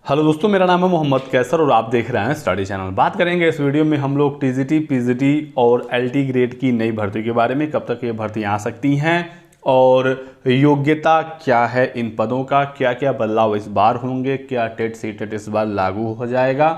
Hello दोस्तों, मेरा नाम है मोहम्मद कैसर और आप देख रहे हैं स्टडी चैनल। बात करेंगे इस वीडियो में हम लोग टीजीटी, पीजीटी और एलटी ग्रेड की नई भर्ती के बारे में। कब तक ये भर्तियाँ आ सकती हैं और योग्यता क्या है इन पदों का, क्या क्या बदलाव इस बार होंगे, क्या टेट सीटेट इस बार लागू हो जाएगा।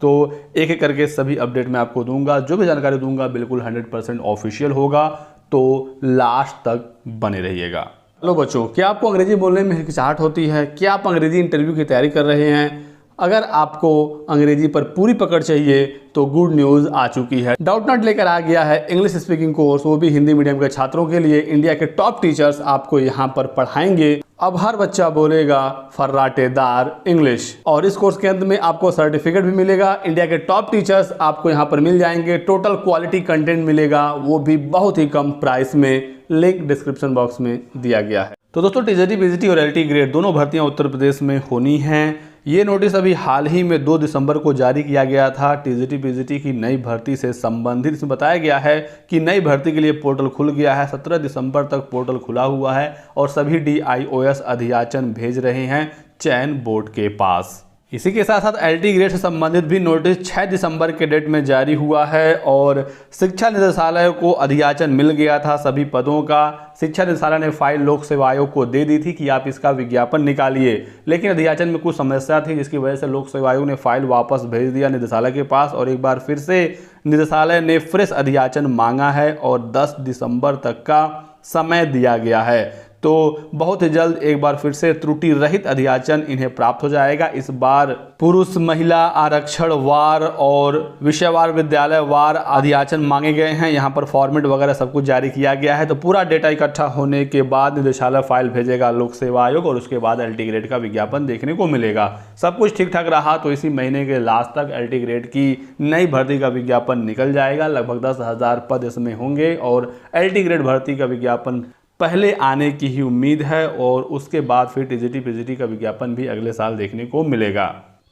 तो एक एक करके सभी अपडेट मैं आपको दूंगा। जो भी जानकारी दूंगा बिल्कुल 100% ऑफिशियल होगा, तो लास्ट तक बने रहिएगा। हेलो बच्चों, क्या आपको अंग्रेजी बोलने में हिचकिचाहट होती है? क्या आप अंग्रेजी इंटरव्यू की तैयारी कर रहे हैं? अगर आपको अंग्रेजी पर पूरी पकड़ चाहिए तो गुड न्यूज़ आ चुकी है। डाउटनट लेकर आ गया है इंग्लिश स्पीकिंग कोर्स, वो भी हिंदी मीडियम के छात्रों के लिए। इंडिया के टॉप टीचर्स आपको यहाँ पर पढ़ाएंगे। अब हर बच्चा बोलेगा फर्राटेदार इंग्लिश, और इस कोर्स के अंत में आपको सर्टिफिकेट भी मिलेगा। इंडिया के टॉप टीचर्स आपको यहाँ पर मिल जाएंगे। टोटल क्वालिटी कंटेंट मिलेगा, वो भी बहुत ही कम प्राइस में। लिंक डिस्क्रिप्शन बॉक्स में दिया गया है। तो दोस्तों, टीजीटी, पीजीटी और एलटी ग्रेड दोनों भर्तियां उत्तर प्रदेश में होनी हैं। ये नोटिस अभी हाल ही में 2 दिसंबर को जारी किया गया था। टीजीटी, पीजीटी की नई भर्ती से संबंधित इसमें बताया गया है कि नई भर्ती के लिए पोर्टल खुल गया है। 17 दिसंबर तक पोर्टल खुला हुआ है और सभी DIOS अधियाचन भेज रहे हैं चयन बोर्ड के पास। इसी के साथ साथ एलटी ग्रेड से संबंधित भी नोटिस 6 दिसंबर के डेट में जारी हुआ है और शिक्षा निदेशालय को अधियाचन मिल गया था सभी पदों का। शिक्षा निदेशालय ने फाइल लोक सेवा आयोग को दे दी थी कि आप इसका विज्ञापन निकालिए, लेकिन अधियाचन में कुछ समस्या थी जिसकी वजह से लोक सेवा आयोग ने फाइल वापस भेज दिया निदेशालय के पास और एक बार फिर से निदेशालय ने फ्रेश अधियाचन मांगा है और 10 दिसंबर तक का समय दिया गया है। तो बहुत ही जल्द एक बार फिर से त्रुटि रहित अधियाचन इन्हें प्राप्त हो जाएगा। इस बार पुरुष महिला आरक्षण वार और विषयवार विद्यालय वार अधियाचन मांगे गए हैं। यहाँ पर फॉर्मेट वगैरह सब कुछ जारी किया गया है। तो पूरा डेटा इकट्ठा होने के बाद निदेशालय फाइल भेजेगा लोक सेवा आयोग और उसके बाद एलटी ग्रेड का विज्ञापन देखने को मिलेगा। सब कुछ ठीक ठाक रहा तो इसी महीने के लास्ट तक एलटी ग्रेड की नई भर्ती का विज्ञापन निकल जाएगा। लगभग 10,000 पद इसमें होंगे और एलटी ग्रेड भर्ती का विज्ञापन पहले आने की ही उम्मीद है और उसके बाद फिर टीजीटी, पीजीटी का विज्ञापन भी अगले साल देखने को मिलेगा।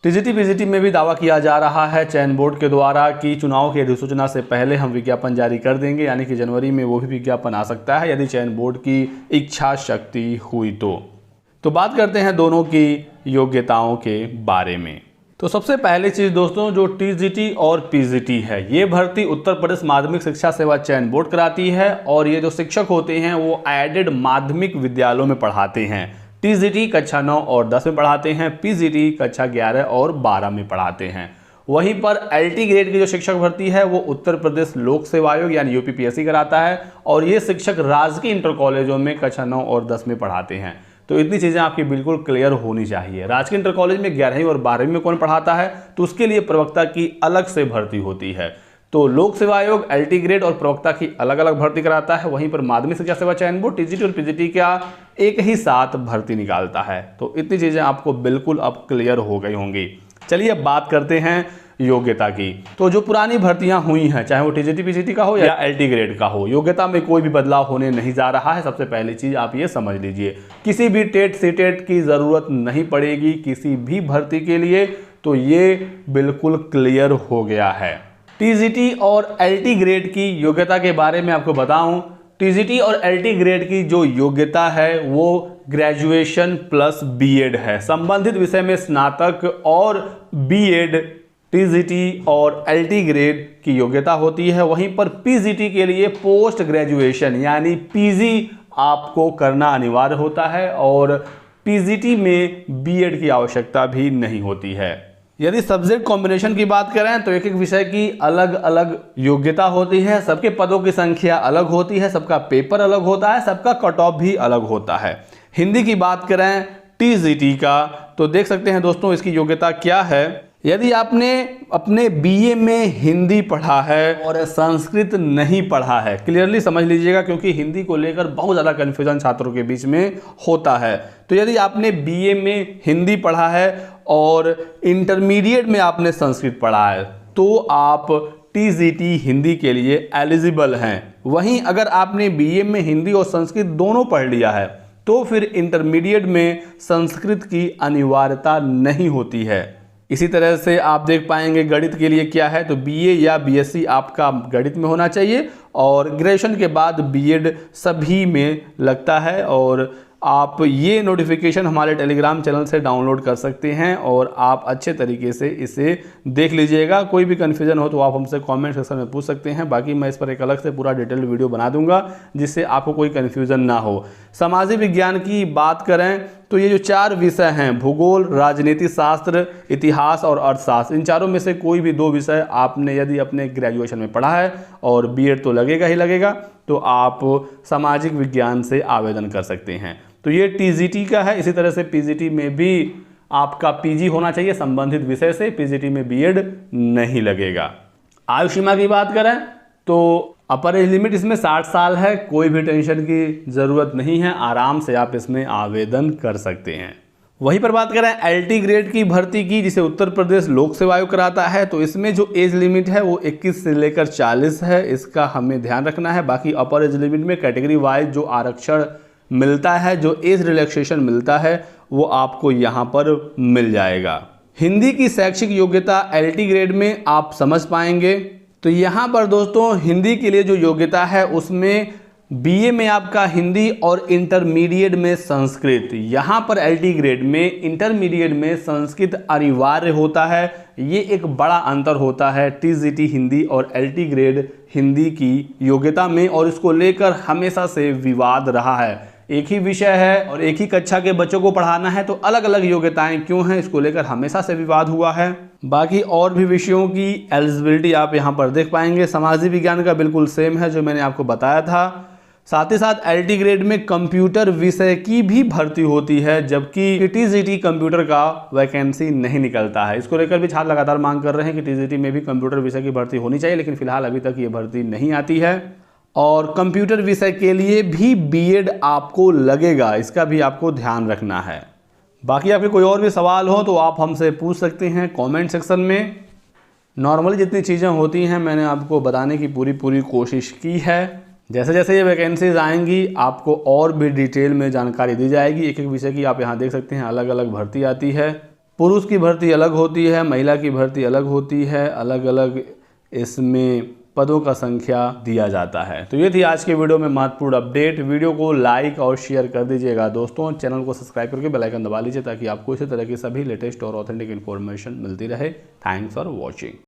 टीजीटी, पीजीटी में भी दावा किया जा रहा है चयन बोर्ड के द्वारा कि चुनाव की अधिसूचना से पहले हम विज्ञापन जारी कर देंगे, यानी कि जनवरी में वो भी विज्ञापन आ सकता है यदि चयन बोर्ड की इच्छा शक्ति हुई तो बात करते हैं दोनों की योग्यताओं के बारे में। तो सबसे पहली चीज़ दोस्तों, जो टीजीटी और पीजीटी है, ये भर्ती उत्तर प्रदेश माध्यमिक शिक्षा सेवा चयन बोर्ड कराती है और ये जो शिक्षक होते हैं वो एडेड माध्यमिक विद्यालयों में पढ़ाते हैं। टीजीटी कक्षा 9 और 10 में पढ़ाते हैं, पीजीटी कक्षा 11 और 12 में पढ़ाते हैं। वहीं पर एलटी ग्रेड की जो शिक्षक भर्ती है वो उत्तर प्रदेश लोक सेवा आयोग यानी UPPSC कराता है और ये शिक्षक राजकीय इंटर कॉलेजों में कक्षा 9 और 10 में पढ़ाते हैं। तो इतनी चीज़ें आपकी बिल्कुल क्लियर होनी चाहिए। राजकीय इंटर कॉलेज में 11वीं और 12वीं में कौन पढ़ाता है तो उसके लिए प्रवक्ता की अलग से भर्ती होती है। तो लोक सेवा आयोग एलटी ग्रेड और प्रवक्ता की अलग अलग भर्ती कराता है। वहीं पर माध्यमिक शिक्षा सेवा चयन बोर्ड टीजीटी और पीजीटी का एक ही साथ भर्ती निकालता है। तो इतनी चीज़ें आपको बिल्कुल अब क्लियर हो गई होंगी। चलिए अब बात करते हैं योग्यता की। तो जो पुरानी भर्तियां हुई हैं, चाहे वो टीजीटी, पीजीटी का हो या एलटी ग्रेड का हो, योग्यता में कोई भी बदलाव होने नहीं जा रहा है। सबसे पहली चीज आप ये समझ लीजिए, किसी भी टेट सीटेट की जरूरत नहीं पड़ेगी किसी भी भर्ती के लिए। तो ये बिल्कुल क्लियर हो गया है। टीजीटी और एलटी ग्रेड की योग्यता के बारे में आपको बताऊं, टीजीटी और एलटी ग्रेड की जो योग्यता है वो ग्रेजुएशन प्लस बीएड है। संबंधित विषय में स्नातक और बीएड टीजीटी और एलटी ग्रेड की योग्यता होती है। वहीं पर पीजीटी के लिए पोस्ट ग्रेजुएशन यानी पीजी आपको करना अनिवार्य होता है और पीजीटी में बीएड की आवश्यकता भी नहीं होती है। यदि सब्जेक्ट कॉम्बिनेशन की बात करें तो एक एक विषय की अलग अलग योग्यता होती है, सबके पदों की संख्या अलग होती है, सबका पेपर अलग होता है, सबका कट ऑफ भी अलग होता है। हिंदी की बात करें टीजीटी का तो देख सकते हैं दोस्तों इसकी योग्यता क्या है। यदि आपने अपने बीए में हिंदी पढ़ा है और संस्कृत नहीं पढ़ा है, क्लियरली समझ लीजिएगा क्योंकि हिंदी को लेकर बहुत ज़्यादा कन्फ्यूजन छात्रों के बीच में होता है। तो यदि आपने बीए में हिंदी पढ़ा है और इंटरमीडिएट में आपने संस्कृत पढ़ा है तो आप टीजीटी हिंदी के लिए एलिजिबल हैं। वहीं अगर आपने बीए में हिंदी और संस्कृत दोनों पढ़ लिया है तो फिर इंटरमीडिएट में संस्कृत की अनिवार्यता नहीं होती है। इसी तरह से आप देख पाएंगे गणित के लिए क्या है, तो बीए या बीएससी आपका गणित में होना चाहिए और ग्रेजुएशन के बाद बीएड सभी में लगता है और आप ये नोटिफिकेशन हमारे टेलीग्राम चैनल से डाउनलोड कर सकते हैं और आप अच्छे तरीके से इसे देख लीजिएगा। कोई भी कन्फ्यूजन हो तो आप हमसे कमेंट सेक्शन में पूछ सकते हैं। बाकी मैं इस पर एक अलग से पूरा डिटेल्ड वीडियो बना दूंगा जिससे आपको कोई कन्फ्यूजन ना हो। सामाजिक विज्ञान की बात करें तो ये जो 4 विषय हैं, भूगोल, राजनीति शास्त्र, इतिहास और अर्थशास्त्र, इन चारों में से कोई भी 2 विषय आपने यदि अपने ग्रेजुएशन में पढ़ा है और बीएड तो लगेगा ही लगेगा, तो आप सामाजिक विज्ञान से आवेदन कर सकते हैं। तो ये टीजीटी का है। इसी तरह से पीजीटी में भी आपका पीजी होना चाहिए संबंधित विषय से, पीजीटी में बीएड नहीं लगेगा। आयु सीमा की बात करें तो अपर एज लिमिट इसमें 60 साल है। कोई भी टेंशन की ज़रूरत नहीं है, आराम से आप इसमें आवेदन कर सकते हैं। वहीं पर बात करें एलटी ग्रेड की भर्ती की, जिसे उत्तर प्रदेश लोक सेवा आयोग कराता है, तो इसमें जो एज लिमिट है वो 21 से लेकर 40 है। इसका हमें ध्यान रखना है। बाकी अपर एज लिमिट में कैटेगरी वाइज जो आरक्षण मिलता है, जो एज रिलैक्सेशन मिलता है, वो आपको यहाँ पर मिल जाएगा। हिंदी की शैक्षिक योग्यता एलटी ग्रेड में आप समझ पाएंगे। तो यहाँ पर दोस्तों हिंदी के लिए जो योग्यता है उसमें बीए में आपका हिंदी और इंटरमीडिएट में संस्कृत। यहाँ पर एलटी ग्रेड में इंटरमीडिएट में संस्कृत अनिवार्य होता है। ये एक बड़ा अंतर होता है टीजीटी हिंदी और एलटी ग्रेड हिंदी की योग्यता में, और इसको लेकर हमेशा से विवाद रहा है। एक ही विषय है और एक ही कक्षा के बच्चों को पढ़ाना है तो अलग अलग योग्यताएं क्यों हैं, इसको लेकर हमेशा से विवाद हुआ है। बाकी और भी विषयों की एलिजिबिलिटी आप यहां पर देख पाएंगे। सामाजिक विज्ञान का बिल्कुल सेम है जो मैंने आपको बताया था। साथ ही साथ एलटी ग्रेड में कंप्यूटर विषय की भी भर्ती होती है, जबकि टीजीटी कंप्यूटर का वैकेंसी नहीं निकलता है। इसको लेकर भी छात्र लगातार मांग कर रहे हैं कि टीजीटी में भी कंप्यूटर विषय की भर्ती होनी चाहिए, लेकिन फिलहाल अभी तक ये भर्ती नहीं आती है। और कंप्यूटर विषय के लिए भी बीएड आपको लगेगा, इसका भी आपको ध्यान रखना है। बाकी आपके कोई और भी सवाल हो तो आप हमसे पूछ सकते हैं कमेंट सेक्शन में। नॉर्मली जितनी चीज़ें होती हैं मैंने आपको बताने की पूरी कोशिश की है। जैसे जैसे ये वैकेंसीज आएंगी आपको और भी डिटेल में जानकारी दी जाएगी। एक एक विषय की आप यहाँ देख सकते हैं अलग अलग भर्ती आती है। पुरुष की भर्ती अलग होती है, महिला की भर्ती अलग होती है, अलग अलग इसमें पदों का संख्या दिया जाता है। तो ये थी आज के वीडियो में महत्वपूर्ण अपडेट। वीडियो को लाइक और शेयर कर दीजिएगा दोस्तों। चैनल को सब्सक्राइब करके बेल आइकन दबा लीजिए ताकि आपको इसी तरह की सभी लेटेस्ट और ऑथेंटिक इन्फॉर्मेशन मिलती रहे। Thanks for watching.